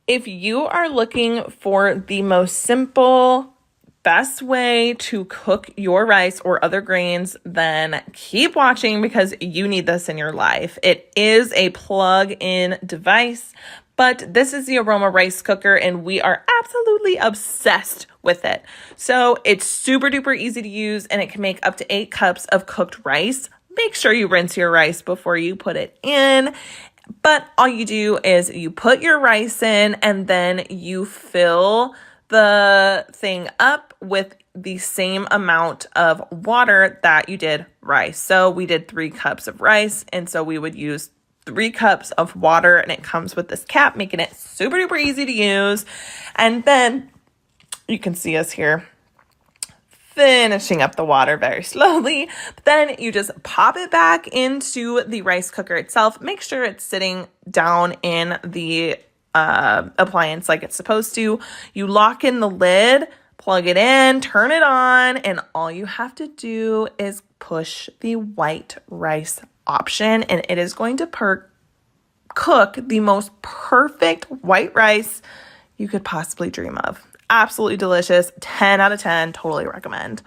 If you are looking for the most simple, best way to cook your rice or other grains, then keep watching because you need this in your life. It is a plug-in device, but this is the AROMA rice cooker and we are absolutely obsessed with it. So it's super duper easy to use and it can make up to 8 cups of cooked rice. Make sure you rinse your rice before you put it in. But all you do is you put your rice in and then you fill the thing up with the same amount of water that you did rice. So we did 3 cups of rice, and so we would use 3 cups of water, and it comes with this cap, making it super duper easy to use. And then you can see us here finishing up the water very slowly. But then you just pop it back into the rice cooker itself. Make sure it's sitting down in the appliance like it's supposed to. You lock in the lid, plug it in, turn it on, and all you have to do is push the white rice option, and it is going to cook the most perfect white rice you could possibly dream of. Absolutely delicious. 10 out of 10. Totally recommend.